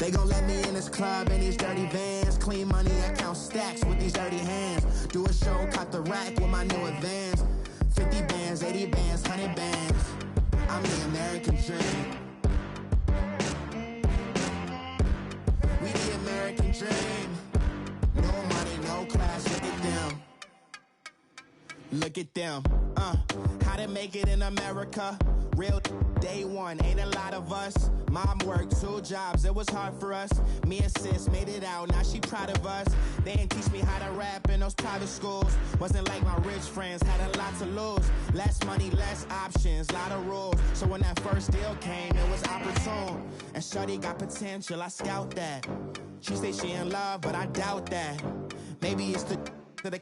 They gon' let me in this club in these dirty vans. Clean money, I count stacks with these dirty hands. Do a show, caught the rack with my new advance. 50 bands, 80 bands, 100 bands. I'm the American dream. We the American dream. No money, no class, look at them. Look at them, how to make it in America. Real day one, ain't a lot of us. Mom worked 2 jobs, it was hard for us. Me and sis made it out, now she proud of us. They didn't teach me how to rap in those private schools. Wasn't like my rich friends, had a lot to lose. Less money, less options, lot of rules. So when that first deal came, it was opportune. And shorty got potential, I scout that. She say she in love, but I doubt that. Maybe it's the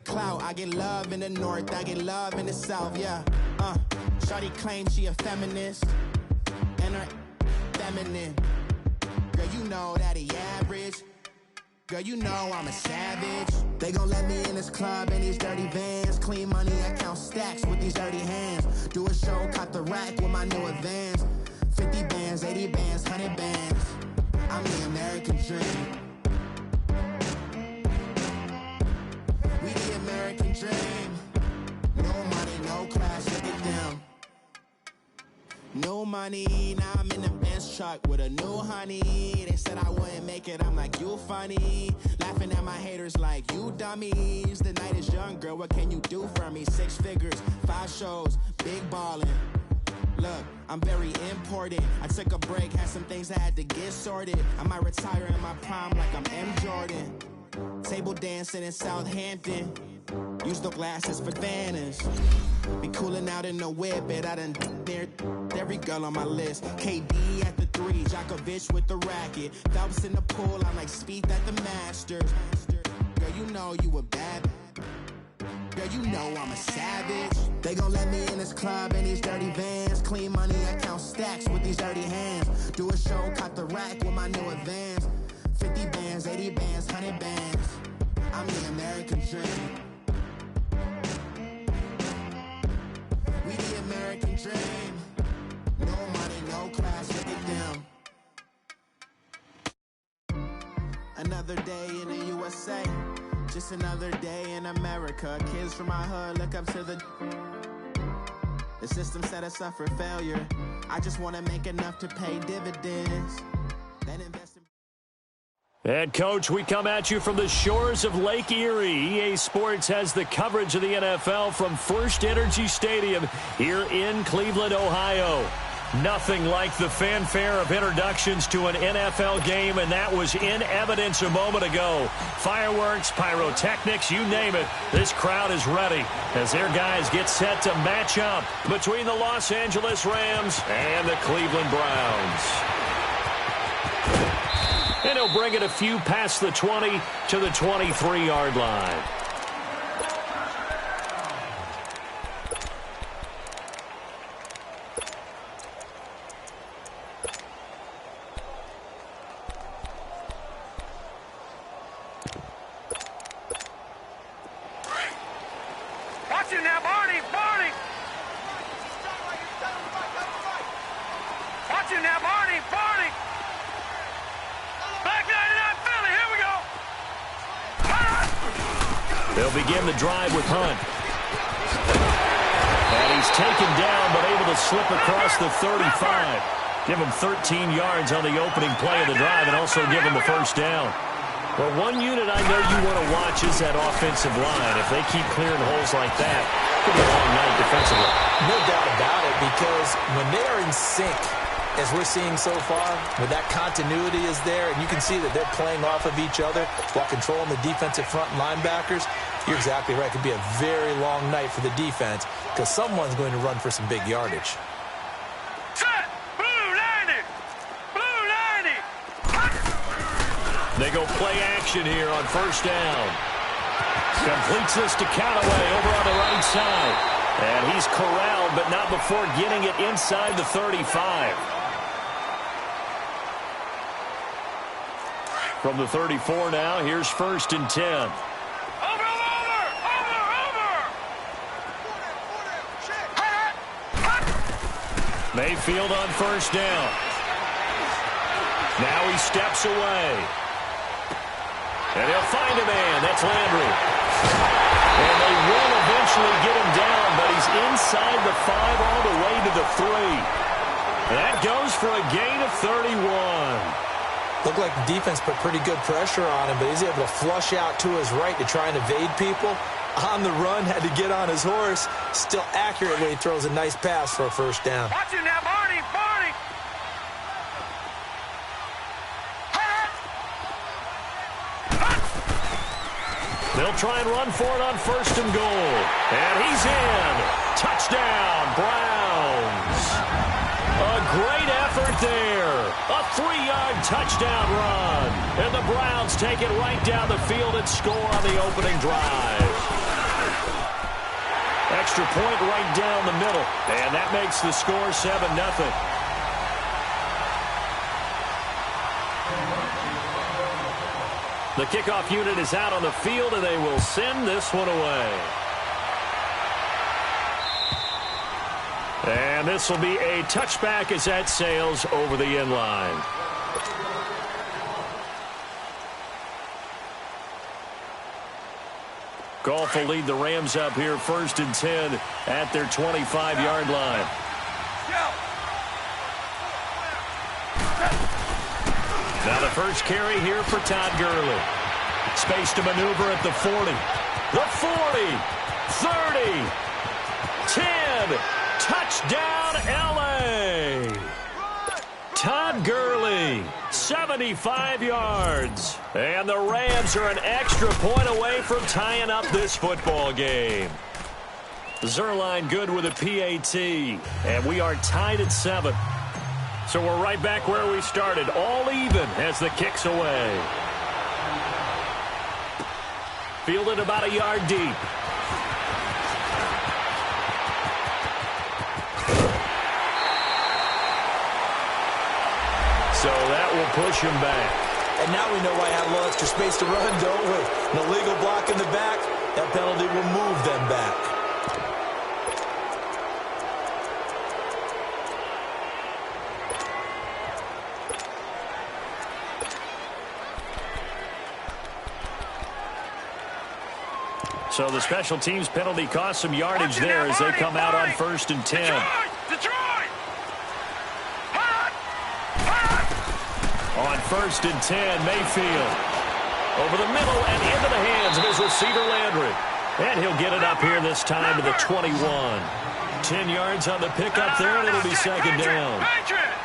clout. I get love in the north, I get love in the south, yeah. Shorty claims she a feminist, and her feminine. Girl, you know that he average. Girl, you know I'm a savage. They gon' let me in this club in these dirty vans. Clean money, I count stacks with these dirty hands. Do a show, caught the rack with my new advance. 50 bands, 80 bands, 100 bands. I'm the American dream. We the American dream. No money, no class, look at them. No money, now I'm in the Benz truck with a new honey. They said I wouldn't make it, I'm like, you funny. Laughing at my haters like, you dummies. The night is young, girl, what can you do for me? 6 figures, 5 shows, big ballin'. Look, I'm very important. I took a break, had some things I had to get sorted. I might retire in my prime like I'm M. Jordan. Table dancing in Southampton. Use the glasses for Vannas. Be cooling out in the whip, but I done dared every girl on my list. KD at the 3, Djokovic with the racket. Phelps in the pool, I'm like Spieth at the Masters. Girl, you know you a bad. Girl, you know I'm a savage. They gon' let me in this club in these dirty vans. Clean money, I count stacks with these dirty hands. Do a show, caught the rack with my new advance. 50 bands, 80 bands, 100 bands. I'm the American dream. We the American dream. No money, no class, look at them. Another day in the USA. Just another day in America. Kids from my hood look up to the system set us up for failure. I just want to make enough to pay dividends. Then invest in. And, Coach, we come at you from the shores of Lake Erie. EA Sports has the coverage of the NFL from First Energy Stadium here in Cleveland, Ohio. Nothing like the fanfare of introductions to an NFL game, and that was in evidence a moment ago. Fireworks, pyrotechnics, you name it. This crowd is ready as their guys get set to match up between the Los Angeles Rams and the Cleveland Browns. And he'll bring it a few past the 20 to the 23-yard line. Watch it now, Barney! Barney! Watch it now, Barney! Barney! Back 99 Philly, here we go! They'll begin the drive with Hunt. And he's taken down, but able to slip across the 35. Give him 13 yards on the opening play of the drive and also give him the first down. Well, one unit I know you want to watch is that offensive line. If they keep clearing holes like that, it could be a long night defensively. No doubt about it, because when they are in sync, as we're seeing so far, when that continuity is there, and you can see that they're playing off of each other while controlling the defensive front linebackers, you're exactly right. It could be a very long night for the defense because someone's going to run for some big yardage. They go play action here on first down. Completes this to Callaway over on the right side. And he's corralled, but not before getting it inside the 35. From the 34 now, here's 1st and 10. Mayfield on first down. Now he steps away. And he'll find a man. That's Landry. And they will eventually get him down, but he's inside the 5 all the way to the 3. That goes for a gain of 31. Looked like the defense put pretty good pressure on him, but he's able to flush out to his right to try and evade people. On the run, had to get on his horse. Still accurately throws a nice pass for a first down. Watch it now, Barney, Barney. They'll try and run for it on 1st and goal. And he's in. Touchdown, Browns. A great effort there. A 3-yard touchdown run. And the Browns take it right down the field and score on the opening drive. Extra point right down the middle. And that makes the score 7-0. The kickoff unit is out on the field, and they will send this one away. And this will be a touchback as that sails over the end line. Goff will lead the Rams up here 1st and 10 at their 25-yard line. Now the first carry here for Todd Gurley. Space to maneuver at the 40. The 40. 30. 10. Touchdown, L.A. Todd Gurley, 75 yards. And the Rams are an extra point away from tying up this football game. Zuerlein good with a PAT. And we are tied at 7. So we're right back where we started, all even as the kick's away. Fielded about a yard deep. So that will push him back. And now we know why I had a little extra space to run, don't we? An illegal block in the back. That penalty will move them back. So the special teams penalty cost some yardage there as they come out on 1st and 10. Detroit! On 1st and 10, Mayfield. Over the middle and into the hands of his receiver, Landry. And he'll get it up here this time to the 21. 10 yards on the pickup there, and it'll be 2nd down.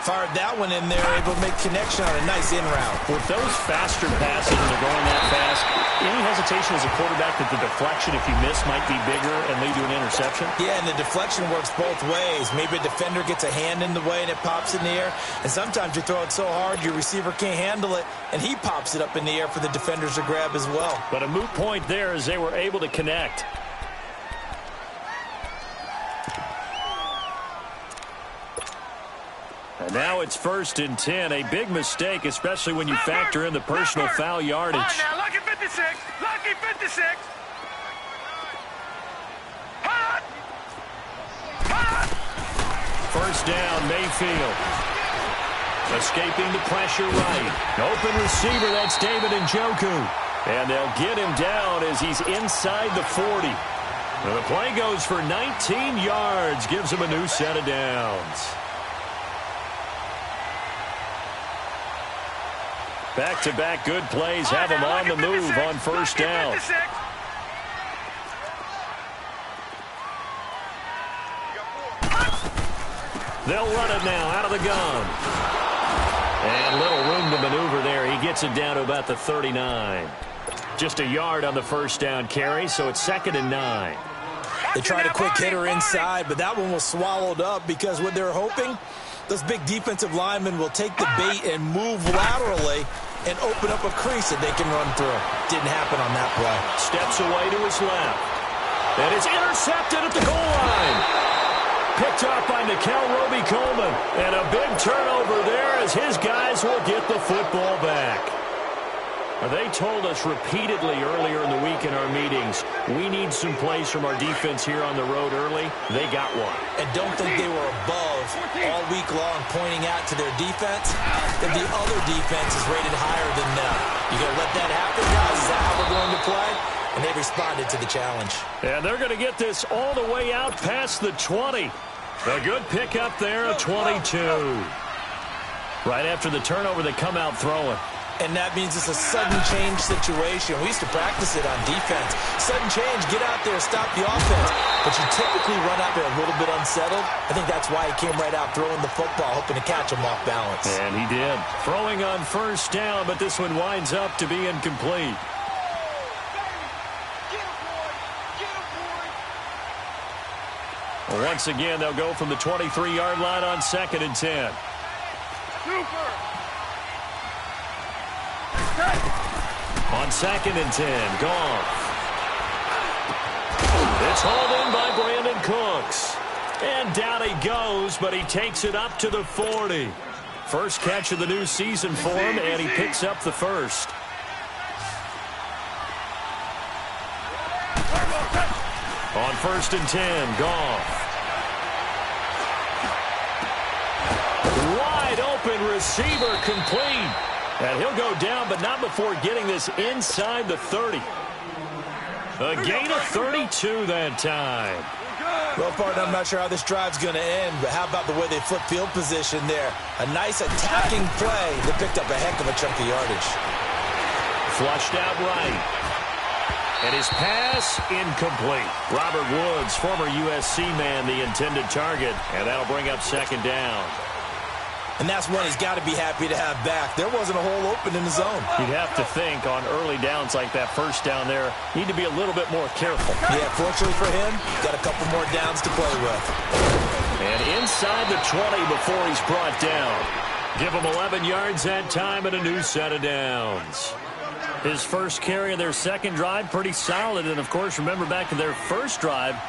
Fired that one in there, able to make connection on a nice in route. With those faster passes and they're going that fast, any hesitation as a quarterback that the deflection, if you miss, might be bigger and lead to an interception? Yeah, and the deflection works both ways. Maybe a defender gets a hand in the way and it pops in the air. And sometimes you throw it so hard your receiver can't handle it, and he pops it up in the air for the defenders to grab as well. But a moot point there as they were able to connect. And now it's 1st and 10. A big mistake, especially when you factor in the personal foul yardage. All right, now, lucky 56. Lucky 56. Hot. Hot. First down, Mayfield. Escaping the pressure right. Open receiver, that's David Njoku. And they'll get him down as he's inside the 40. And the play goes for 19 yards, gives him a new set of downs. Back-to-back good plays have him on the move on 1st down. They'll run it now out of the gun. And little room to maneuver there. He gets it down to about the 39. Just a yard on the 1st down carry, so it's 2nd and 9. They tried a quick hitter inside, but that one was swallowed up because what they're hoping, those big defensive linemen will take the bait and move laterally and open up a crease that they can run through. Didn't happen on that play. Steps away to his left. And it's intercepted at the goal line. Picked up by Nikel Roby-Coleman. And a big turnover there as his guys will get the football back. They told us repeatedly earlier in the week in our meetings, we need some plays from our defense here on the road early. They got one. And don't think they were above all week long pointing out to their defense that the other defense is rated higher than them. You going to let that happen, guys? Is that how we're going to play? And they responded to the challenge. And they're going to get this all the way out past the 20. A good pickup there, a 22. Right after the turnover, they come out throwing. And that means it's a sudden change situation. We used to practice it on defense. Sudden change, get out there, stop the offense. But you typically run out there a little bit unsettled. I think that's why he came right out throwing the football, hoping to catch him off balance. And he did. Throwing on first down, but this one winds up to be incomplete. Once again, they'll go from the 23-yard line on 2nd and 10. On 2nd and 10, Goff. It's hauled in by Brandon Cooks. And down he goes, but he takes it up to the 40. First catch of the new season for him, and he picks up the first. On 1st and 10, Goff. Wide open receiver complete. And he'll go down, but not before getting this inside the 30. A gain of 32 that time. Well, partner, I'm not sure how this drive's going to end, but how about the way they flip field position there? A nice attacking play that picked up a heck of a chunk of yardage. Flushed out right. And his pass incomplete. Robert Woods, former USC man, the intended target. And that'll bring up 2nd down. And that's one he's got to be happy to have back. There wasn't a hole open in the zone. You'd have to think on early downs like that first down there, need to be a little bit more careful. Yeah, fortunately for him, got a couple more downs to play with. And inside the 20 before he's brought down. Give him 11 yards that time and a new set of downs. His first carry of their second drive, pretty solid. And, of course, remember back to their first drive,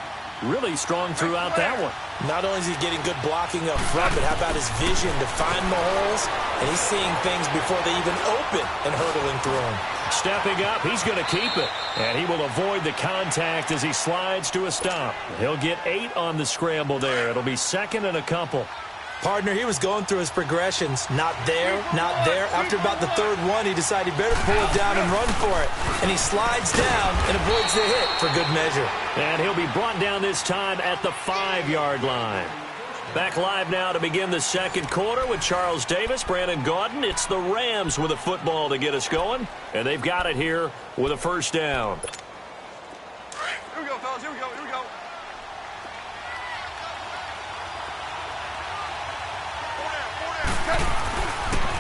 really strong throughout that one. Not only is he getting good blocking up front, but how about his vision to find the holes? And he's seeing things before they even open and hurdling through them. Stepping up, he's going to keep it. And he will avoid the contact as he slides to a stop. He'll get 8 on the scramble there. It'll be 2nd and a couple. Partner, he was going through his progressions. Not there, not there. After about the 3rd one, he decided he better pull it down and run for it. And he slides down and avoids the hit for good measure. And he'll be brought down this time at the 5-yard line. Back live now to begin the second quarter with Charles Davis, Brandon Gaudin. It's the Rams with a football to get us going. And they've got it here with a first down. Here we go, fellas. Here we go. Here we go.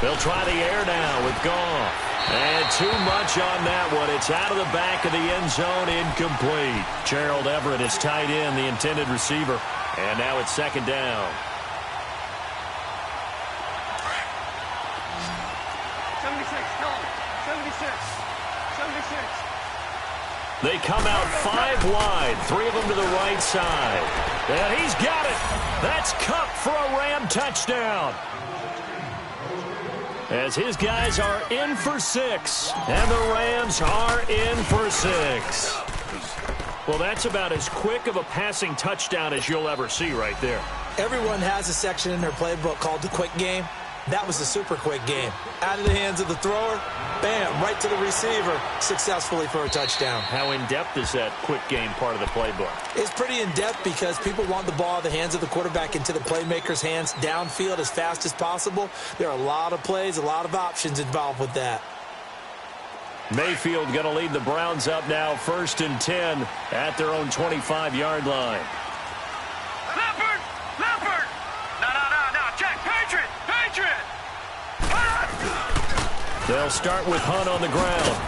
They'll try the air now with Goff. And too much on that one. It's out of the back of the end zone, incomplete. Gerald Everett is tight end, the intended receiver. And now it's 2nd down. 76, tell him. 76. 76. They come out 5 wide, 3 of them to the right side. And he's got it. That's Kupp for a Ram touchdown. As his guys are in for 6, and the Rams are in for 6. Well, that's about as quick of a passing touchdown as you'll ever see right there. Everyone has a section in their playbook called the quick game. That was a super quick game. Out of the hands of the thrower, bam, right to the receiver, successfully for a touchdown. How in-depth is that quick game part of the playbook? It's pretty in-depth because people want the ball in the hands of the quarterback into the playmaker's hands downfield as fast as possible. There are a lot of plays, a lot of options involved with that. Mayfield going to lead the Browns up now, 1st and 10 at their own 25-yard line. Leopard! Leopard! No. Check. Patriot! Patriot! Hunt! They'll start with Hunt on the ground.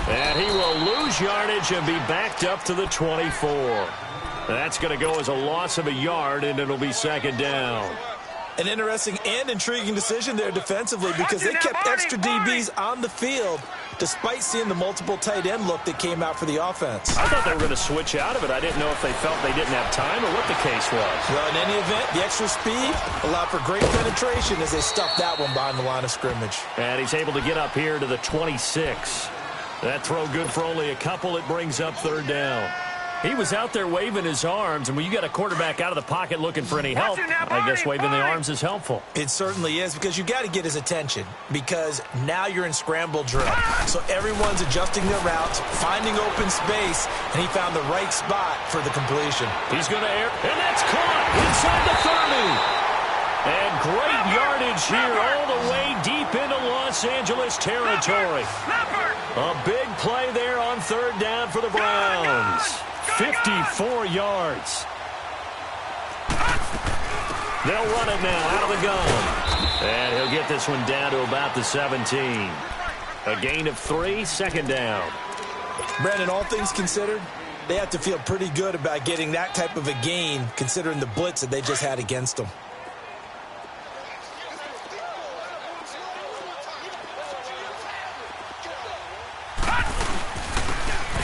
And he will lose yardage and be backed up to the 24. That's going to go as a loss of a yard, and it'll be 2nd down. An interesting and intriguing decision there defensively because they kept extra DBs on the field despite seeing the multiple tight end look that came out for the offense. I thought they were going to switch out of it. I didn't know if they felt they didn't have time or what the case was. Well, in any event, the extra speed allowed for great penetration as they stuffed that one behind the line of scrimmage. And he's able to get up here to the 26. That throw good for only a couple. It brings up third down. He was out there waving his arms, and when you got a quarterback out of the pocket looking for any help, I guess waving the arms is helpful. It certainly is, because you got to get his attention, because now you're in scramble drill. So everyone's adjusting their routes, finding open space, and he found the right spot for the completion. He's going to air, and that's caught inside the 30. And great yardage here all the way deep into Los Angeles territory. A big play there on third down for the Browns. 54 yards. They'll run it now out of the gun. And he'll get this one down to about the 17. A gain of 3, second down. Brandon, all things considered, they have to feel pretty good about getting that type of a gain, considering the blitz that they just had against them.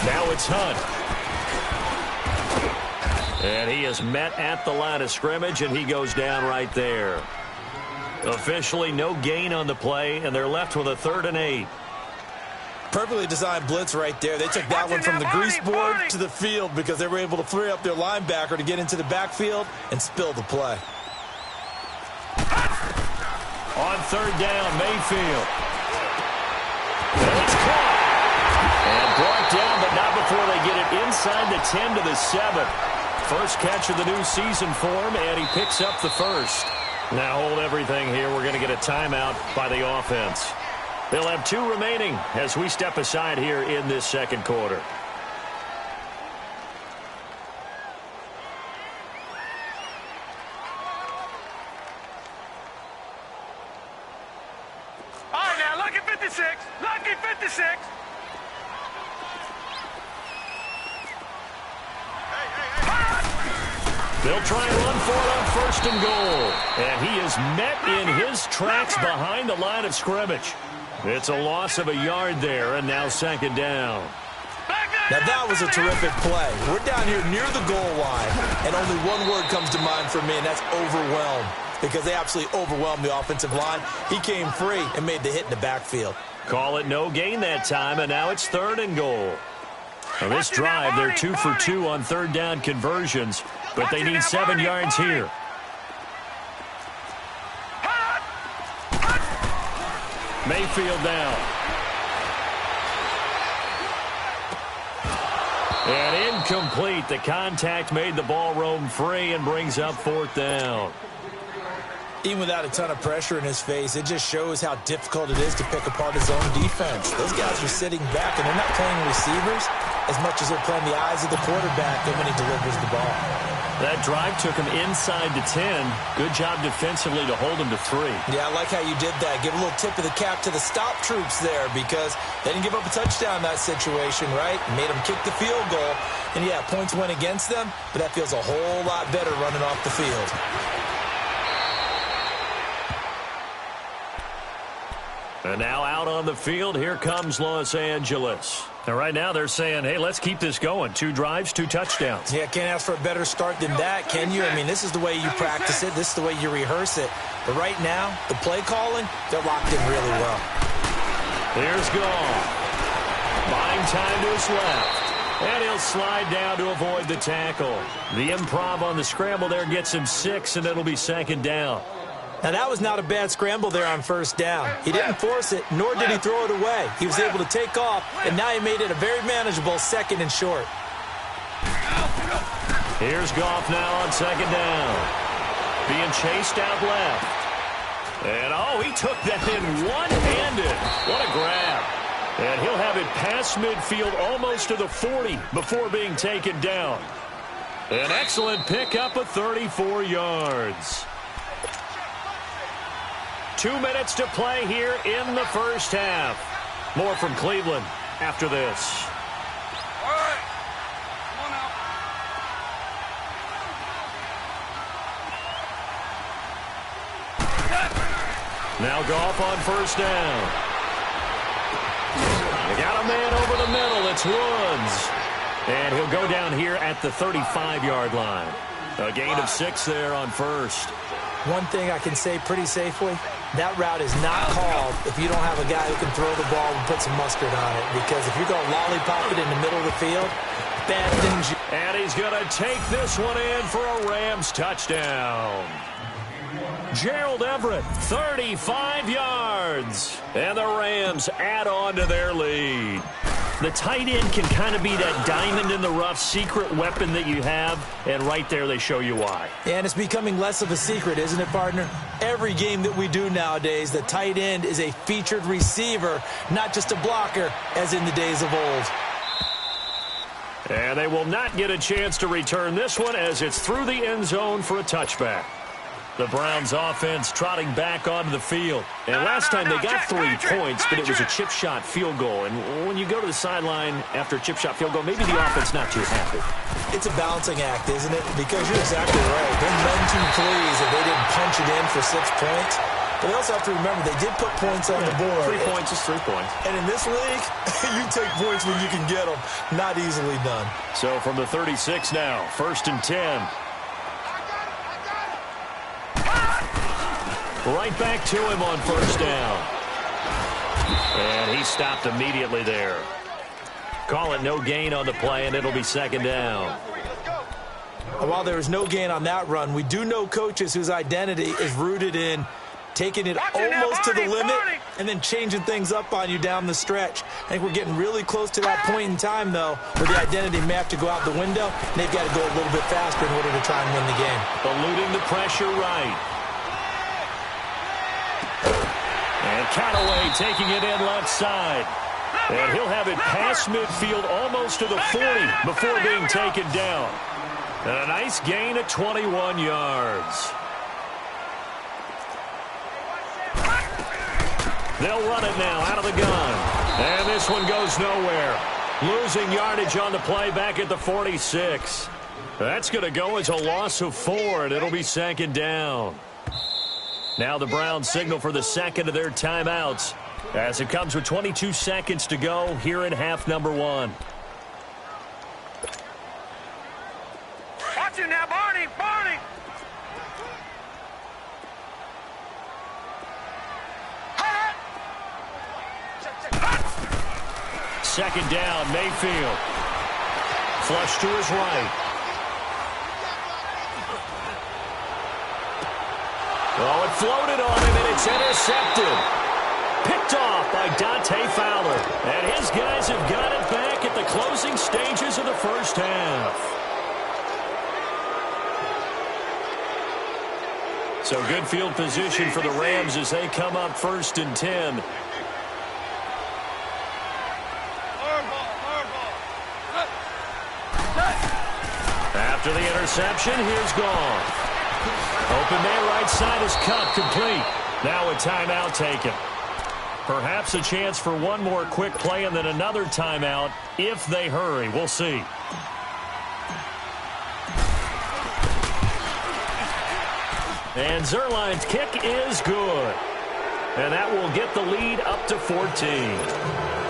Now it's Hunt. And he is met at the line of scrimmage, and he goes down right there. Officially no gain on the play, and they're left with a 3rd and 8. Perfectly designed blitz right there. They took that one from the grease board to the field because they were able to free up their linebacker to get into the backfield and spill the play. On third down, Mayfield. And it's caught. And brought down, but not before they get it inside the 10 to the 7. First catch of the new season for him, and he picks up the first. Now hold everything here. We're going to get a timeout by the offense. They'll have 2 remaining as we step aside here in this second quarter. All right, now, lucky 56. Lucky 56. They'll try and run for it on 1st and goal. And he is met in his tracks behind the line of scrimmage. It's a loss of a yard there, and now 2nd down. Now that was a terrific play. We're down here near the goal line, and only one word comes to mind for me, and that's overwhelmed, because they absolutely overwhelmed the offensive line. He came free and made the hit in the backfield. Call it no gain that time, and now it's 3rd and goal. Now this drive, they're 2 for 2 on third down conversions, but they need 7 yards here. Mayfield down. And incomplete. The contact made the ball roam free and brings up 4th down. Even without a ton of pressure in his face, it just shows how difficult it is to pick apart his own defense. Those guys are sitting back, and they're not playing receivers as much as they're playing the eyes of the quarterback when he delivers the ball. That drive took him inside to 10. Good job defensively to hold him to 3. Yeah, I like how you did that. Give a little tip of the cap to the stop troops there, because they didn't give up a touchdown in that situation, right? Made them kick the field goal. And, yeah, points went against them, but that feels a whole lot better running off the field. And now out on the field, here comes Los Angeles. And right now they're saying, hey, let's keep this going. 2 drives, 2 touchdowns. Yeah, can't ask for a better start than that, can you? I mean, this is the way you practice it. This is the way you rehearse it. But right now, the play calling, they're locked in really well. Here's Goff. Buying time to his left. And he'll slide down to avoid the tackle. The improv on the scramble there gets him 6, and it'll be 2nd down. Now, that was not a bad scramble there on 1st down. He didn't force it, nor did he throw it away. He was able to take off, and now he made it a very manageable 2nd and short. Here's Goff now on 2nd down. Being chased out left. And, oh, he took that in one-handed. What a grab. And he'll have it past midfield almost to the 40 before being taken down. An excellent pickup of 34 yards. 2 minutes to play here in the first half. More from Cleveland after this. All right. Come on now. Now Goff on 1st down. They got a man over the middle. It's Woods. And he'll go down here at the 35-yard line. A gain of 6 there on 1st. one thing I can say pretty safely, that route is not called if you don't have a guy who can throw the ball and put some mustard on it. Because if you're going to lollipop it in the middle of the field, bad things. And he's going to take this one in for a Rams touchdown. Gerald Everett, 35 yards. And the Rams add on to their lead. The tight end can kind of be that diamond in the rough secret weapon that you have, and right there they show you why. And it's becoming less of a secret, isn't it, partner? Every game that we do nowadays, the tight end is a featured receiver, not just a blocker, as in the days of old. And they will not get a chance to return this one as it's through the end zone for a touchback. The Browns offense trotting back onto the field. And last time they got 3 points, but it was a chip shot field goal. And when you go to the sideline after a chip shot field goal, maybe the offense not too happy. It's a balancing act, isn't it? Because you're exactly right. They're none too pleased that they didn't punch it in for 6 points. But they also have to remember they did put points on the board. 3 points is 3 points. And in this league, you take points when you can get them. Not easily done. So from the 36 now, 1st and 10. Right back to him on 1st down. And he stopped immediately there. Call it no gain on the play, and it'll be 2nd down. While there was no gain on that run, we do know coaches whose identity is rooted in taking it almost to the limit and then changing things up on you down the stretch. I think we're getting really close to that point in time, though, where the identity may have to go out the window, and they've got to go a little bit faster in order to try and win the game. Eluding the pressure right. And Callaway taking it in left side. And he'll have it past midfield almost to the 40 before being taken down. And a nice gain at 21 yards. They'll run it now out of the gun. And this one goes nowhere. Losing yardage on the play back at the 46. That's going to go as a loss of 4, and it'll be 2nd down. Now the Browns signal for the 2nd of their timeouts as it comes with 22 seconds to go here in half number 1. Watch it now, Barney! Barney! 2nd down, Mayfield. Flush to his right. Oh, it floated on him, and it's intercepted. Picked off by Dante Fowler. And his guys have got it back at the closing stages of the 1st half. So good field position for the Rams as they come up 1st and 10. After the interception, here's Goff. Open man right side is cut, complete. Now a timeout taken. Perhaps a chance for one more quick play and then another timeout if they hurry. We'll see. And Zuerlein's kick is good. And that will get the lead up to 14.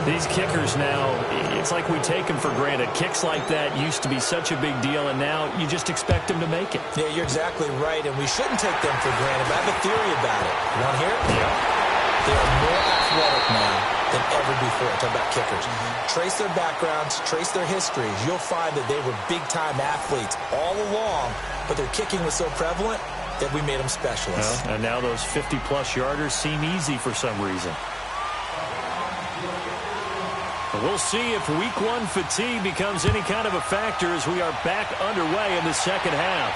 These kickers now, it's like we take them for granted. Kicks like that used to be such a big deal, and now you just expect them to make it. Yeah, you're exactly right, and we shouldn't take them for granted. But I have a theory about it. You want to hear it? Yeah. They are more athletic now than ever before. I'm talking about kickers. Trace their backgrounds, trace their histories. You'll find that they were big-time athletes all along, but their kicking was so prevalent that we made them specialists. Well, and now those 50-plus yarders seem easy for some reason. But we'll see if week 1 fatigue becomes any kind of a factor as we are back underway in the 2nd half.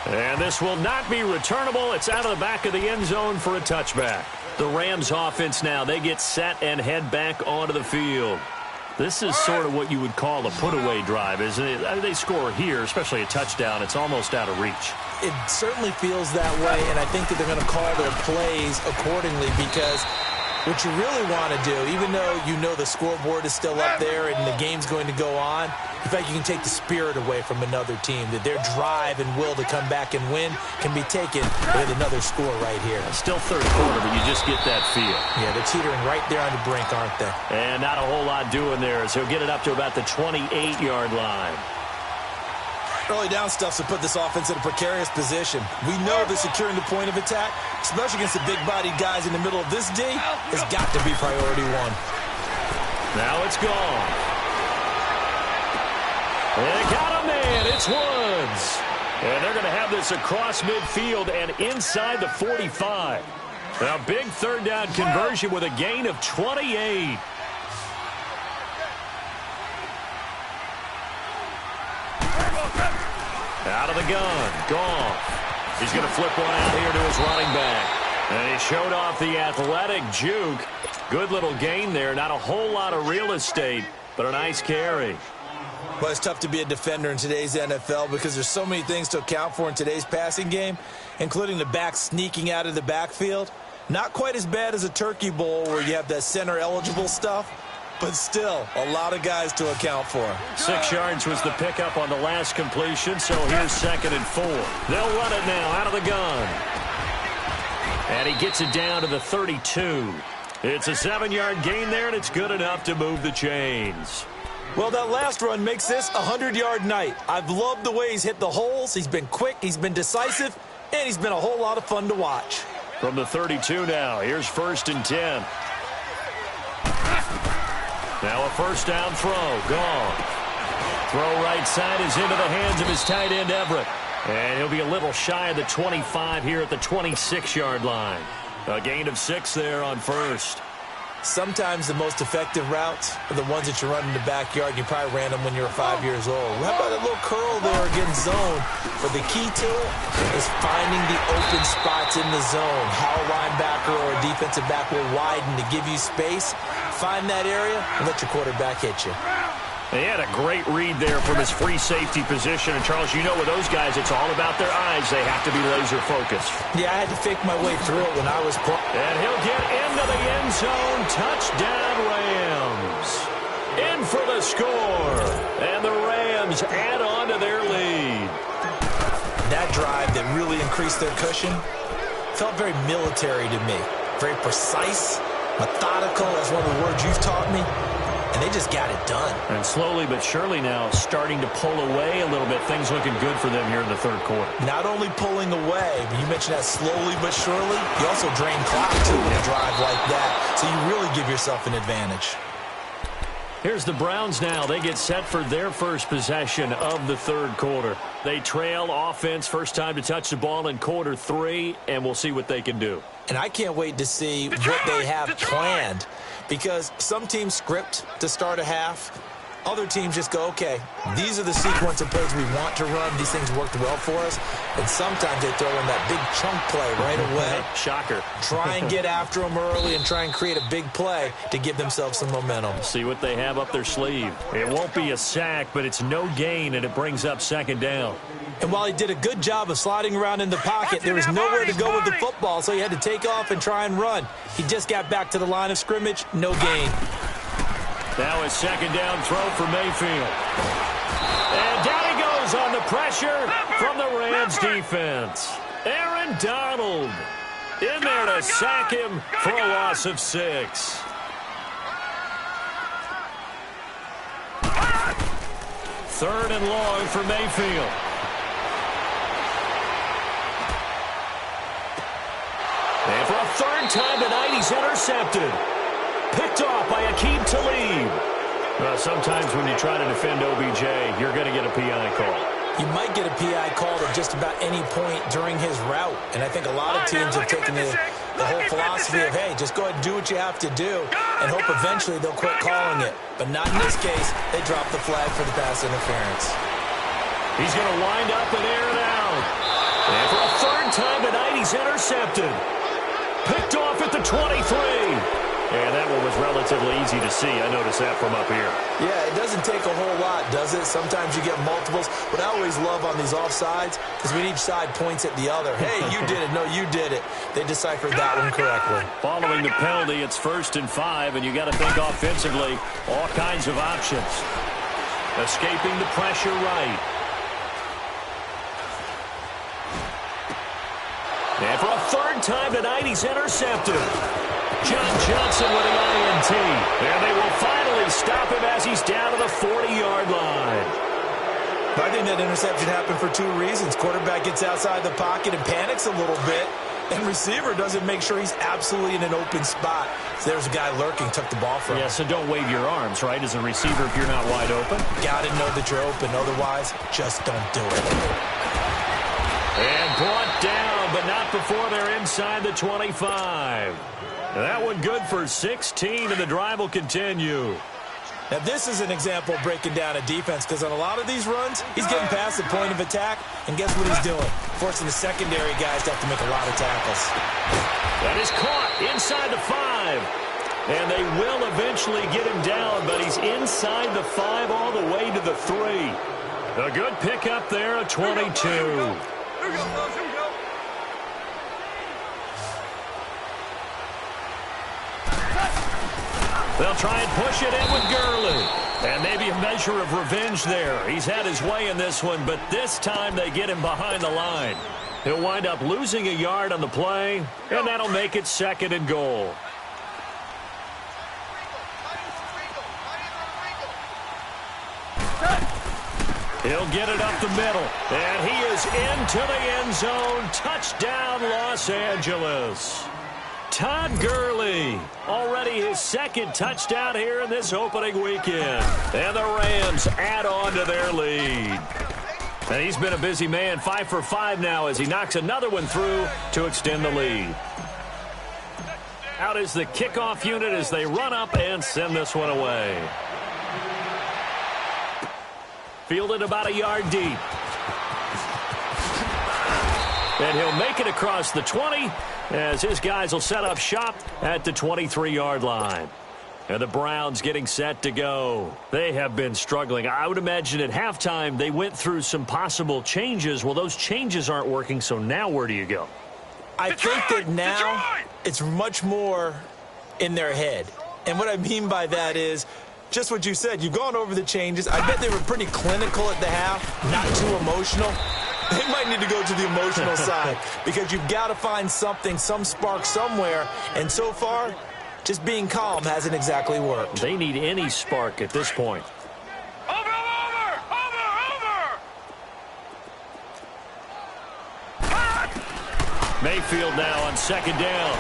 And this will not be returnable. It's out of the back of the end zone for a touchback. The Rams offense now, they get set and head back onto the field. This is sort of what you would call a put-away drive, isn't it? They score here, especially a touchdown. It's almost out of reach. It certainly feels that way, and I think that they're going to call their plays accordingly because what you really want to do, even though you know the scoreboard is still up there and the game's going to go on, in fact, you can take the spirit away from another team, that their drive and will to come back and win can be taken with another score right here. Still 3rd quarter, but you just get that feel. Yeah, they're teetering right there on the brink, aren't they? And not a whole lot doing there as he'll get it up to about the 28-yard line. Early down stuff to put this offense in a precarious position. We know that securing the point of attack, especially against the big-bodied guys in the middle of this D, has got to be priority one. Now it's gone. They got a man. It's Woods. And they're going to have this across midfield and inside the 45. A big third down conversion with a gain of 28. Out of the gun. Goff. He's going to flip one out here to his running back. And he showed off the athletic juke. Good little gain there. Not a whole lot of real estate, but a nice carry. Well, it's tough to be a defender in today's NFL because there's so many things to account for in today's passing game, including the back sneaking out of the backfield. Not quite as bad as a turkey bowl where you have that center-eligible stuff, but still a lot of guys to account for. 6 yards was the pickup on the last completion, so here's 2nd and 4. They'll run it now out of the gun. And he gets it down to the 32. It's a 7-yard gain there, and it's good enough to move the chains. Well, that last run makes this a 100-yard night. I've loved the way he's hit the holes. He's been quick, he's been decisive, and he's been a whole lot of fun to watch. From the 32 now, here's 1st and 10. Now a first down throw, gone. Throw right side is into the hands of his tight end, Everett. And he'll be a little shy of the 25 here at the 26-yard line. A gain of 6 there on first. Sometimes the most effective routes are the ones that you run in the backyard. You probably ran them when you were 5 years old. How about a little curl there against zone? But the key to it is finding the open spots in the zone. How a linebacker or a defensive back will widen to give you space. Find that area and let your quarterback hit you. He had a great read there from his free safety position. And, Charles, you know with those guys, it's all about their eyes. They have to be laser-focused. Yeah, I had to fake my way through it when I was playing. And he'll get into the end zone. Touchdown, Rams. In for the score. And the Rams add on to their lead. That drive that really increased their cushion felt very military to me. Very precise, methodical. That's one of the words you've taught me. And they just got it done. And slowly but surely now starting to pull away a little bit. Things looking good for them here in the third quarter. Not only pulling away, but you mentioned that slowly but surely. You also drain clock, too, with a drive like that. So you really give yourself an advantage. Here's the Browns now. They get set for their first possession of the third quarter. They trail offense, first time to touch the ball in quarter 3, and we'll see what they can do. And I can't wait to see what they have planned. Because some teams script to start a half. Other teams just go, okay, these are the sequence of plays we want to run. These things worked well for us. And sometimes they throw in that big chunk play right away. Shocker. Try and get after them early and try and create a big play to give themselves some momentum. See what they have up their sleeve. It won't be a sack, but it's no gain, and it brings up 2nd down. And while he did a good job of sliding around in the pocket, there was nowhere to go with the football, so he had to take off and try and run. He just got back to the line of scrimmage, no gain. Now a 2nd down throw for Mayfield. And down he goes on the pressure from the Rams defense. Aaron Donald in there to sack him for a loss of 6. Third and long for Mayfield. And for a third time tonight, he's intercepted. Picked off by Aqib Talib. Sometimes when you try to defend OBJ, you're going to get a PI call. You might get a PI called at just about any point during his route. And I think a lot of teams have taken the whole philosophy of, hey, just go ahead and do what you have to do and hope eventually they'll quit calling it. But not in this case. They dropped the flag for the pass interference. He's going to wind up and air it out. And for a third time tonight, he's intercepted. Picked off at the 23. And that one was relatively easy to see. I noticed that from up here. Yeah, it doesn't take a whole lot, does it? Sometimes you get multiples. What I always love on these offsides is when each side points at the other. Hey, you did it. No, you did it. They deciphered that one correctly. Following the penalty, it's 1st and 5, and you got to think offensively, all kinds of options. Escaping the pressure right. And for a third time tonight, he's intercepted. John Johnson with an INT. And they will finally stop him as he's down to the 40-yard line. I think that interception happened for two reasons. Quarterback gets outside the pocket and panics a little bit, and receiver doesn't make sure he's absolutely in an open spot. So there's a guy lurking, took the ball from him. Yeah, so don't wave your arms, right, as a receiver if you're not wide open. Got to know that you're open. Otherwise, just don't do it. And brought down, but not before they're inside the 25. That one good for 16, and the drive will continue. Now, this is an example of breaking down a defense, because on a lot of these runs, he's getting past the point of attack, and guess what he's doing? Forcing the secondary guys to have to make a lot of tackles. That is caught inside the 5. And they will eventually get him down, but he's inside the 5 all the way to the 3. A good pickup there, a 22. They'll try and push it in with Gurley. And maybe a measure of revenge there. He's had his way in this one, but this time they get him behind the line. He'll wind up losing a yard on the play, and that'll make it 2nd and goal. He'll get it up the middle, and he is into the end zone. Touchdown, Los Angeles. Todd Gurley, already his 2nd touchdown here in this opening weekend. And the Rams add on to their lead. And he's been a busy man, 5 for 5 now as he knocks another one through to extend the lead. Out is the kickoff unit as they run up and send this one away. Fielded about a yard deep. And he'll make it across the 20 as his guys will set up shop at the 23-yard line. And the Browns getting set to go. They have been struggling. I would imagine at halftime they went through some possible changes. Well, those changes aren't working, so now where do you go? I think that now it's much more in their head. And what I mean by that is just what you said. You've gone over the changes. I bet they were pretty clinical at the half, not too emotional. They might need to go to the emotional side because you've got to find something, some spark somewhere. And so far, just being calm hasn't exactly worked. They need any spark at this point. Over! Mayfield now on 2nd down.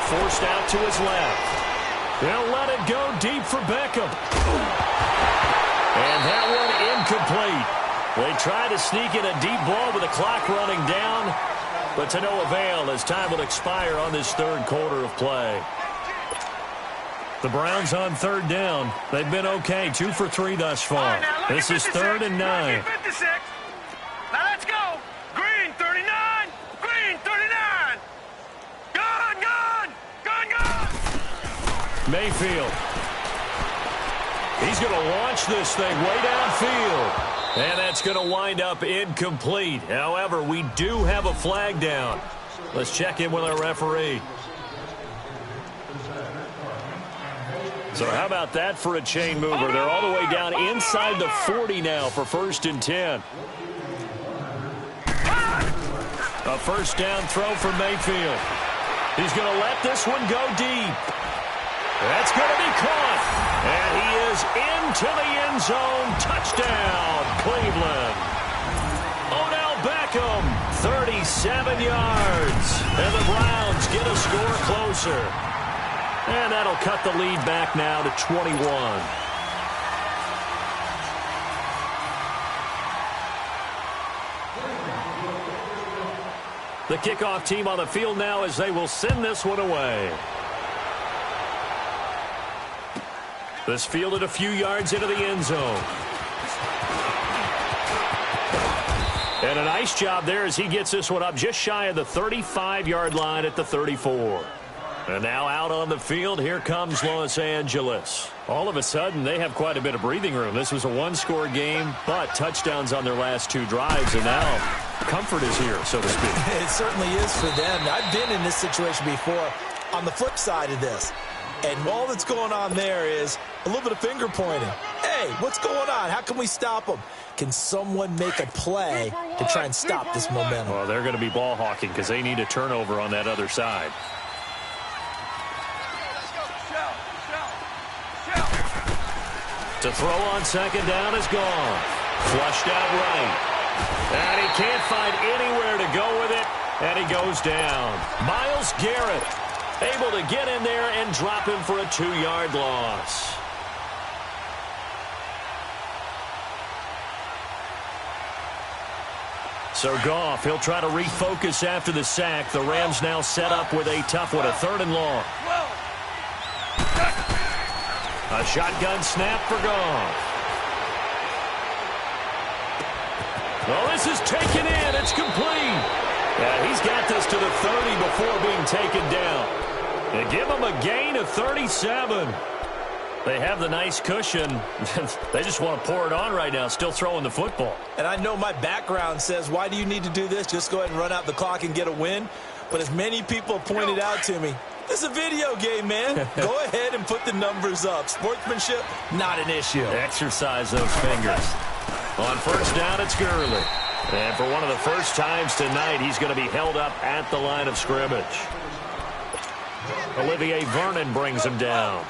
Forced out to his left. They'll let it go deep for Beckham. And that one incomplete. They try to sneak in a deep ball with the clock running down, but to no avail as time will expire on this 3rd quarter of play. The Browns on 3rd down. They've been okay, 2 for 3 thus far. This is 3rd and 9. 56. Now let's go. Green 39. Green 39. Gun. Mayfield. He's going to launch this thing way downfield. And that's going to wind up incomplete. However, we do have a flag down. Let's check in with our referee. So how about that for a chain mover? They're all the way down inside the 40 now for 1st and 10. A 1st down throw for Mayfield. He's going to let this one go deep. That's going to be caught. And he is into the end zone. Touchdown, Cleveland. Odell Beckham, 37 yards. And the Browns get a score closer. And that'll cut the lead back now to 21. The kickoff team on the field now as they will send this one away. This fielded a few yards into the end zone. And a nice job there as he gets this one up just shy of the 35-yard line at the 34. And now out on the field, here comes Los Angeles. All of a sudden, they have quite a bit of breathing room. This was a one-score game, but touchdowns on their last 2 drives, and now comfort is here, so to speak. It certainly is for them. I've been in this situation before on the flip side of this. And all that's going on there is a little bit of finger pointing. Hey, what's going on? How can we stop them? Can someone make a play to try and stop this momentum? Well, they're going to be ball hawking because they need a turnover on that other side. To throw on 2nd down is gone. Flushed out right. And he can't find anywhere to go with it, and he goes down. Myles Garrett able to get in there and drop him for a 2-yard loss. So Goff, he'll try to refocus after the sack. The Rams now set up with a tough one, a 3rd and long. A shotgun snap for Goff. Well, this is taken in. It's complete. Yeah, he's got this to the 30 before being taken down. And give him a gain of 37. They have the nice cushion. They just want to pour it on right now, still throwing the football. And I know my background says, why do you need to do this? Just go ahead and run out the clock and get a win. But as many people pointed out to me, this is a video game, man. Go ahead and put the numbers up. Sportsmanship, not an issue. Exercise those fingers. On 1st down, it's Gurley. And for one of the first times tonight, he's going to be held up at the line of scrimmage. Olivier Vernon brings him down.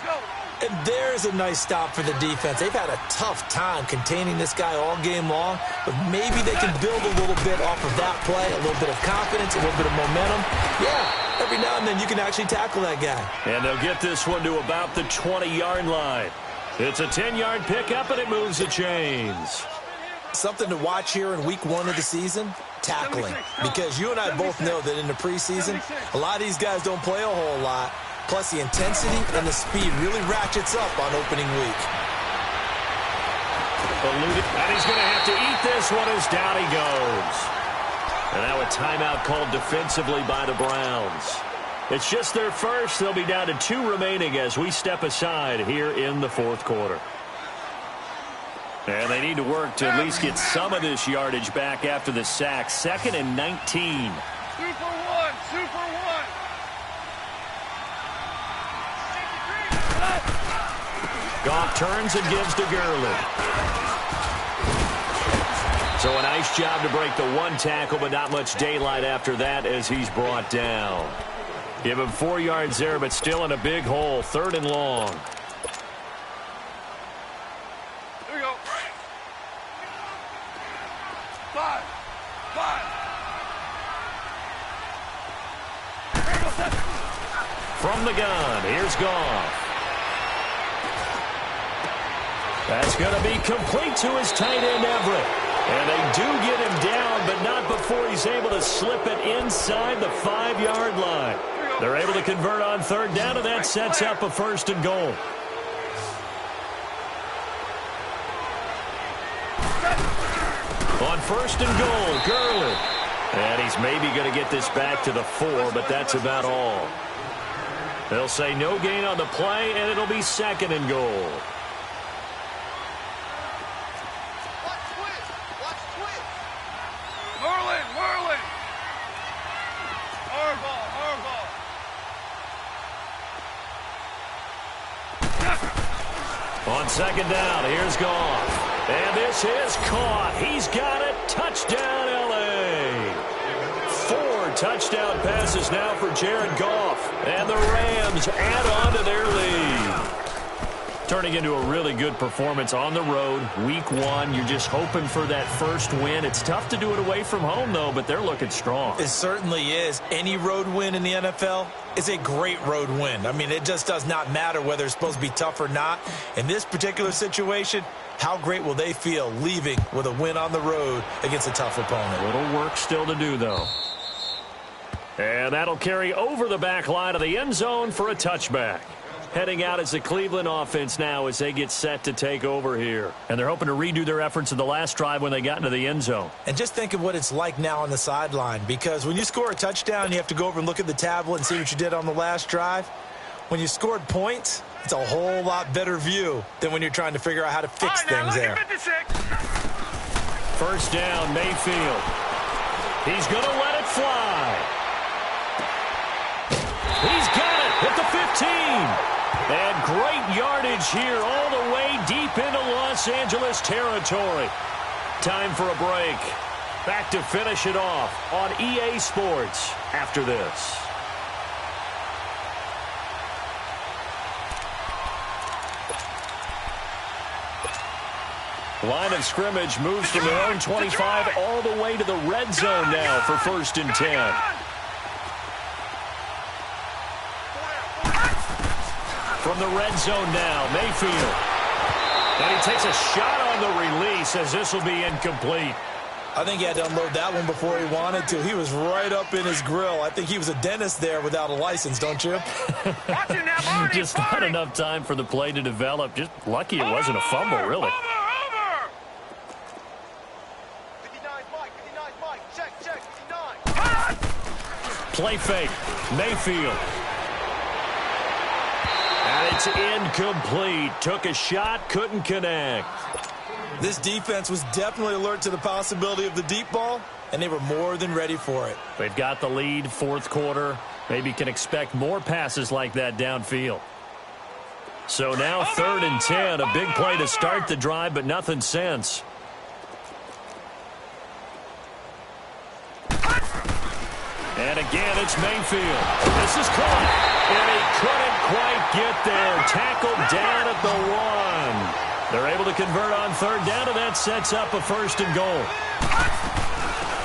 And there's a nice stop for the defense. They've had a tough time containing this guy all game long, but maybe they can build a little bit off of that play, a little bit of confidence, a little bit of momentum. Yeah, every now and then you can actually tackle that guy. And they'll get this one to about the 20-yard line. It's a 10-yard pickup, and it moves the chains. Something to watch here in week 1 of the season, tackling. Because you and I both know that in the preseason, a lot of these guys don't play a whole lot. Plus, the intensity and the speed really ratchets up on opening week. And he's going to have to eat this one as down he goes. And now a timeout called defensively by the Browns. It's just their first. They'll be down to 2 remaining as we step aside here in the 4th quarter. And they need to work to at least get some of this yardage back after the sack. 2nd and 19. Super one. Goff turns and gives to Gurley. So a nice job to break the 1 tackle, but not much daylight after that as he's brought down. Give him 4 yards there, but still in a big hole. 3rd and long. Here we go. 5. From the gun, here's Goff. That's going to be complete to his tight end, Everett. And they do get him down, but not before he's able to slip it inside the 5-yard line. They're able to convert on 3rd down, and that sets up a 1st and goal. On 1st and goal, Gurley. And he's maybe going to get this back to the 4, but that's about all. They'll say no gain on the play, and it'll be 2nd and goal. Merlin. On 2nd down, here's Goff. And this is caught. He's got it. Touchdown, L.A. 4 touchdown passes now for Jared Goff. And the Rams add on to their lead. Turning into a really good performance on the road. Week 1, you're just hoping for that first win. It's tough to do it away from home, though, but they're looking strong. It certainly is. Any road win in the NFL is a great road win. I mean, it just does not matter whether it's supposed to be tough or not. In this particular situation, how great will they feel leaving with a win on the road against a tough opponent? A little work still to do, though. And that'll carry over the back line of the end zone for a touchback. Heading out as the Cleveland offense now as they get set to take over here. And they're hoping to redo their efforts in the last drive when they got into the end zone. And just think of what it's like now on the sideline, because when you score a touchdown, you have to go over and look at the tablet and see what you did on the last drive. When you scored points, it's a whole lot better view than when you're trying to figure out how to fix things there. 1st down, Mayfield. He's going to let it fly. He's got it at the 15. And great yardage here all the way deep into Los Angeles territory. Time for a break. Back to finish it off on EA Sports after this. Line of scrimmage moves from their own 25 all the way to the red zone now for 1st and 10. From the red zone now, Mayfield. And he takes a shot on the release as this will be incomplete. I think he had to unload that one before he wanted to. He was right up in his grill. I think he was a dentist there without a license, don't you? Just not enough time for the play to develop. Just lucky it wasn't a fumble, really. Play fake. Mayfield. And it's incomplete. Took a shot, couldn't connect. This defense was definitely alert to the possibility of the deep ball, and they were more than ready for it. They've got the lead, 4th quarter. Maybe can expect more passes like that downfield. So now 3rd and 10. A big play to start the drive, but nothing since. And again, it's Mayfield. This is caught. And he couldn't quite get there. Tackled down at the 1. They're able to convert on 3rd down, and that sets up a 1st and goal.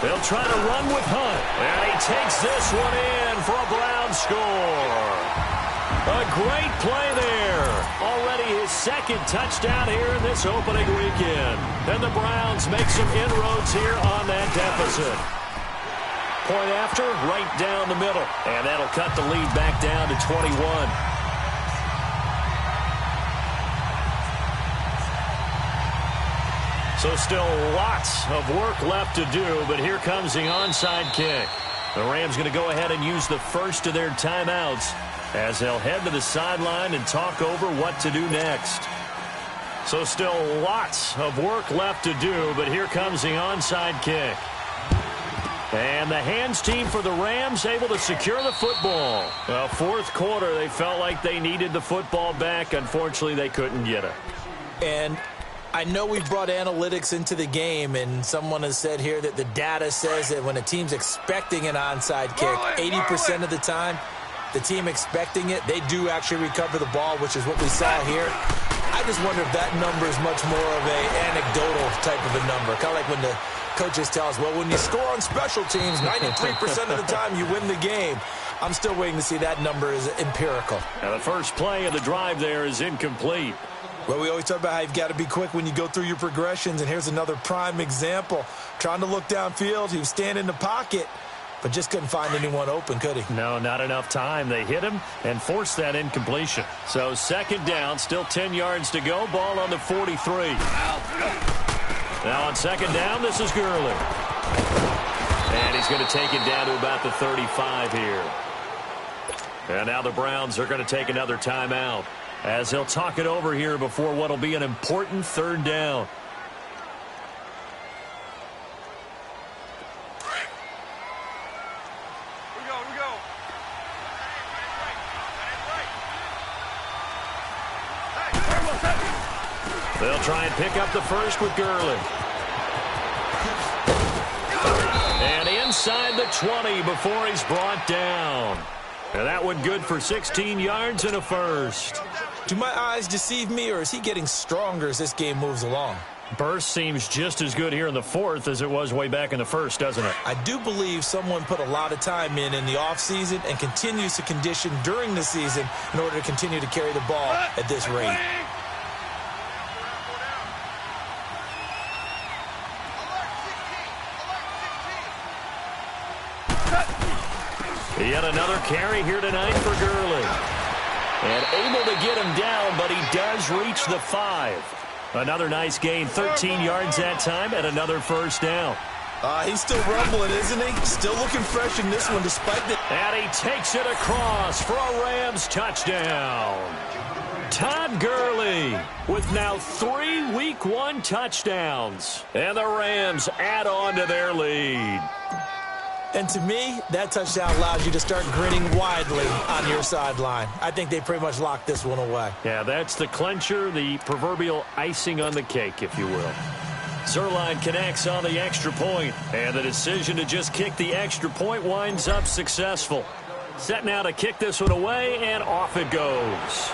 They'll try to run with Hunt. And he takes this one in for a Brown score. A great play there. Already his 2nd touchdown here in this opening weekend. And the Browns make some inroads here on that deficit. Point after, right down the middle. And that'll cut the lead back down to 21. So still lots of work left to do, but here comes the onside kick. The Rams going to go ahead and use the first of their timeouts as they'll head to the sideline and talk over what to do next. So still lots of work left to do, but here comes the onside kick. And the hands team for the Rams able to secure the football. 4th quarter, they felt like they needed the football back. Unfortunately, they couldn't get it. And I know we brought analytics into the game, and someone has said here that the data says that when a team's expecting an onside kick, 80% of the time, the team expecting it, they do actually recover the ball, which is what we saw here. I just wonder if that number is much more of a anecdotal type of a number. Kind of like when the coaches tell us, well, when you score on special teams, 93% of the time you win the game. I'm still waiting to see that number is empirical. Now the first play of the drive there is incomplete. Well, we always talk about how you've got to be quick when you go through your progressions, and here's another prime example. Trying to look downfield, he was standing in the pocket, but just couldn't find anyone open, could he? No, not enough time. They hit him and forced that incompletion. So 2nd down, still 10 yards to go. Ball on the 43. Now on 2nd down, this is Gurley. And he's going to take it down to about the 35 here. And now the Browns are going to take another timeout as he'll talk it over here before what will be an important 3rd down. They'll try and pick up the first with Gurley. And inside the 20 before he's brought down. And that one good for 16 yards and a first. Do my eyes deceive me, or is he getting stronger as this game moves along? Burst seems just as good here in the 4th as it was way back in the 1st, doesn't it? I do believe someone put a lot of time in the offseason and continues to condition during the season in order to continue to carry the ball at this rate. Yet another carry here tonight for Gurley. And able to get him down, but he does reach the 5. Another nice gain, 13 yards that time, and another 1st down. He's still rumbling, isn't he? Still looking fresh in this one despite the... And he takes it across for a Rams touchdown. Todd Gurley with now 3 Week 1 touchdowns. And the Rams add on to their lead. And to me, that touchdown allows you to start grinning widely on your sideline. I think they pretty much locked this one away. Yeah, that's the clincher, the proverbial icing on the cake, if you will. Zuerlein connects on the extra point, and the decision to just kick the extra point winds up successful. Set now to kick this one away, and off it goes.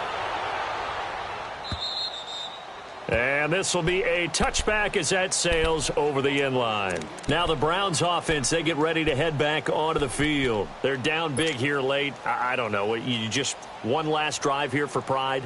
And this will be a touchback as that sails over the end line. Now the Browns offense, they get ready to head back onto the field. They're down big here late. I don't know. You just one last drive here for pride?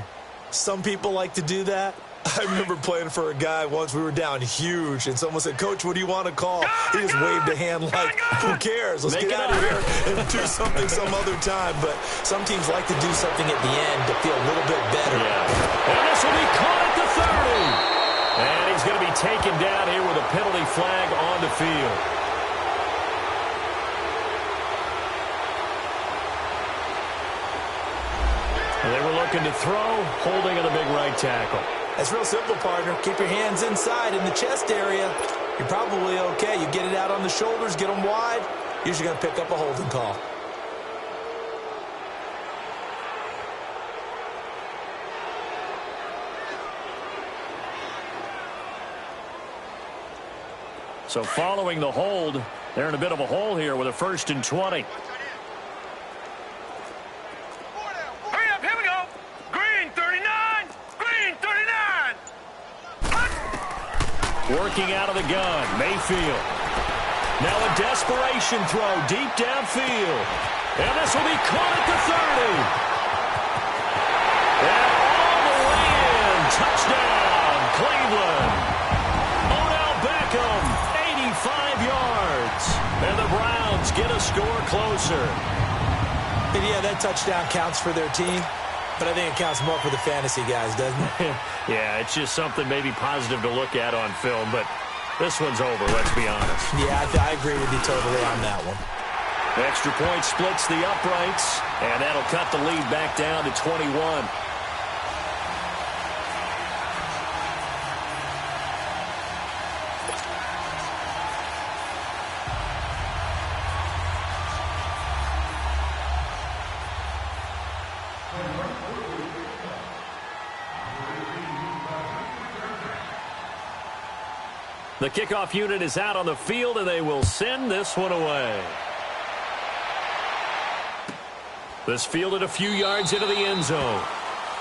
Some people like to do that. I remember playing for a guy once. We were down huge, and someone said, "Coach, what do you want to call?" He just waved a hand like, "Who cares? Let's get out of here and do something some other time." But some teams like to do something at the end to feel a little bit better. Yeah. And this will be caught at the 30. And he's going to be taken down here with a penalty flag on the field. And they were looking to throw, holding on the big right tackle. That's real simple, partner. Keep your hands inside in the chest area. You're probably okay. You get it out on the shoulders, get them wide. Usually going to pick up a holding call. So following the hold, they're in a bit of a hole here with a 1st and 20. Hurry up, here we go. Green 39. Green 39. Working out of the gun, Mayfield. Now a desperation throw deep downfield. And this will be caught at the 30. And all the way in. Touchdown, Cleveland. Odell Beckham, 85 yards. And the Browns get a score closer. And yeah, that touchdown counts for their team. But I think it counts more for the fantasy guys, doesn't it? Yeah, it's just something maybe positive to look at on film, but this one's over, let's be honest. Yeah, I agree with you totally on that one. Extra point splits the uprights, and that'll cut the lead back down to 21. The kickoff unit is out on the field, and they will send this one away. This fielded a few yards into the end zone.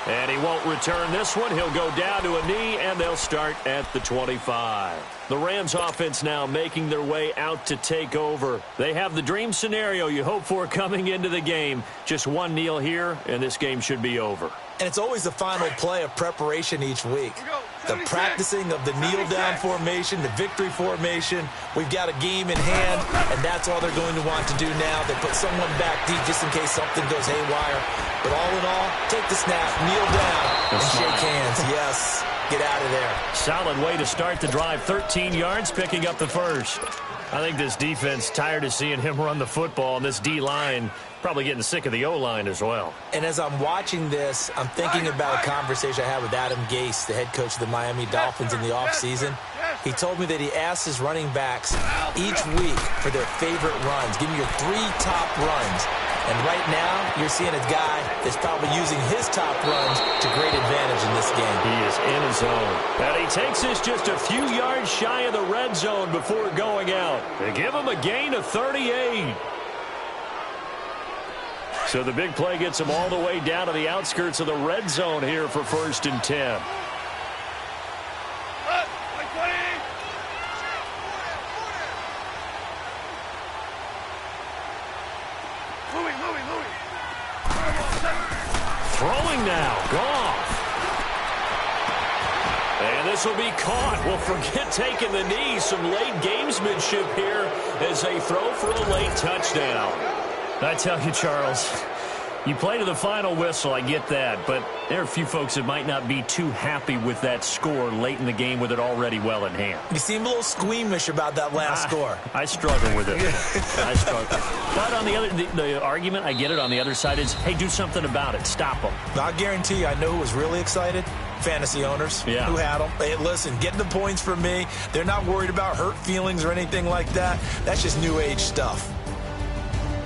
And he won't return this one. He'll go down to a knee, and they'll start at the 25. The Rams offense now making their way out to take over. They have the dream scenario you hope for coming into the game. Just one kneel here, and this game should be over. And it's always the final play of preparation each week. The practicing of the kneel-down formation, the victory formation. We've got a game in hand, and that's all they're going to want to do now. They put someone back deep just in case something goes haywire. But all in all, take the snap, kneel down, and shake hands. Yes, get out of there. Solid way to start the drive. 13 yards, picking up the first. I think this defense tired of seeing him run the football, and this D-line probably getting sick of the O-line as well. And as I'm watching this, I'm thinking about a conversation I had with Adam Gase, the head coach of the Miami Dolphins in the offseason. He told me that he asked his running backs each week for their favorite runs. Give me your 3 top runs. And right now, you're seeing a guy that's probably using his top runs to great advantage in this game. He is in his zone. And he takes this just a few yards shy of the red zone before going out. They give him a gain of 38. So the big play gets him all the way down to the outskirts of the red zone here for 1st and 10. Throwing now, Goff. And this will be caught. Well, forget taking the knee. Some late gamesmanship here as they throw for a late touchdown. I tell you, Charles, you play to the final whistle, I get that, but there are a few folks that might not be too happy with that score late in the game with it already well in hand. You seem a little squeamish about that last score. I struggle with it. I struggle. But on the other, the argument, I get it, on the other side is, hey, do something about it. Stop them. I guarantee you, I know who was really excited. Fantasy owners who had them. Hey, listen, get the points from me. They're not worried about hurt feelings or anything like that. That's just new age stuff.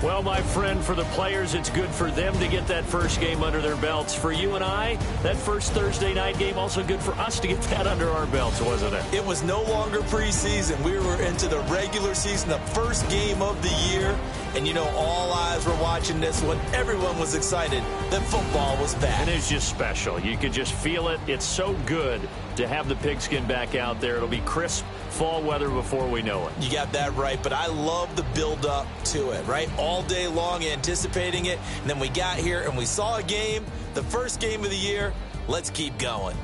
Well, my friend, for the players, it's good for them to get that first game under their belts. For you and I, that first Thursday night game, also good for us to get that under our belts, wasn't it? It was no longer preseason. We were into the regular season, the first game of the year. And you know, all eyes were watching this one. Everyone was excited that football was back. And it's just special. You could just feel it. It's so good to have the pigskin back out there. It'll be crisp fall weather before we know it. You got that right, but I love the build-up to it, right? All day long anticipating it, and then we got here and we saw a game, the first game of the year. Let's keep going.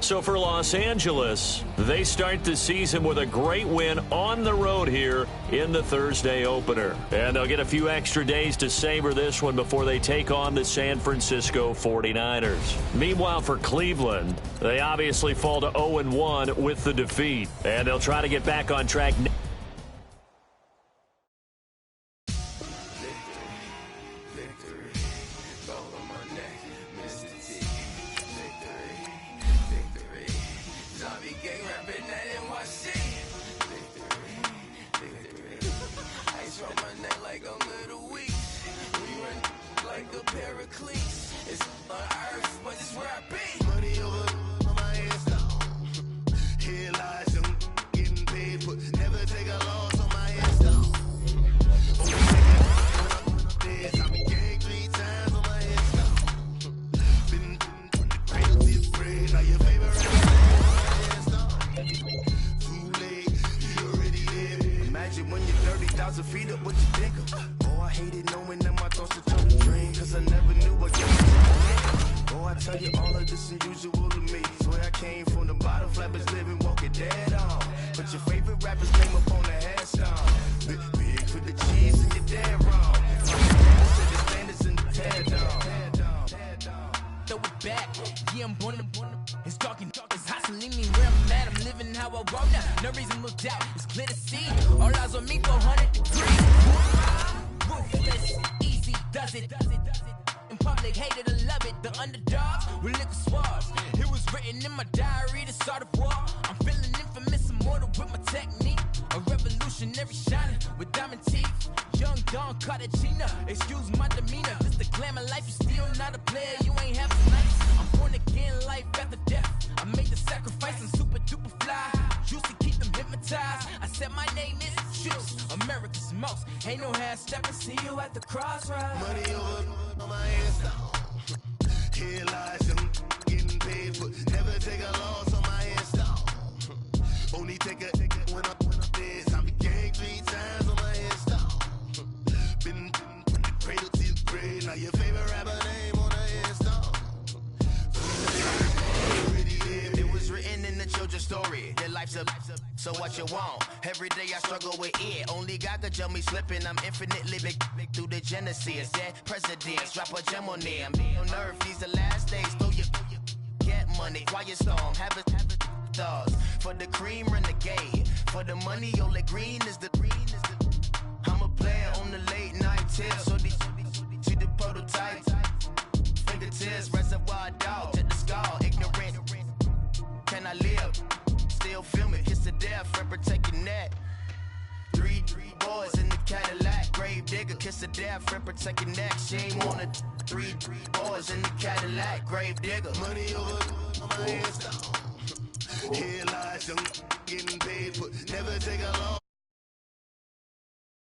So for Los Angeles, they start the season with a great win on the road here in the Thursday opener. And they'll get a few extra days to savor this one before they take on the San Francisco 49ers. Meanwhile, for Cleveland, they obviously fall to 0-1 with the defeat. And they'll try to get back on track. So what you want? Every day I struggle with it. Only God could tell me slipping. I'm infinitely big through the Genesis. Dead presidents, drop a gem on them. On earth, these the last days. Throw your get money, quiet storm. Have it thoughts. For the cream, renegade. For the money, only green is the I'm a player on the late night tip. So these to the prototype. Fingertips, reservoir dog to the skull. Ignorant. Can I live? Still film it, kiss to death, friend protect your neck. Three boys in the Cadillac, grave digger, kiss to death, friend protect your neck. Shame on it. Three boys in the Cadillac, grave digger. Money over my hands down. Here lies young, getting paid, but never take a loss.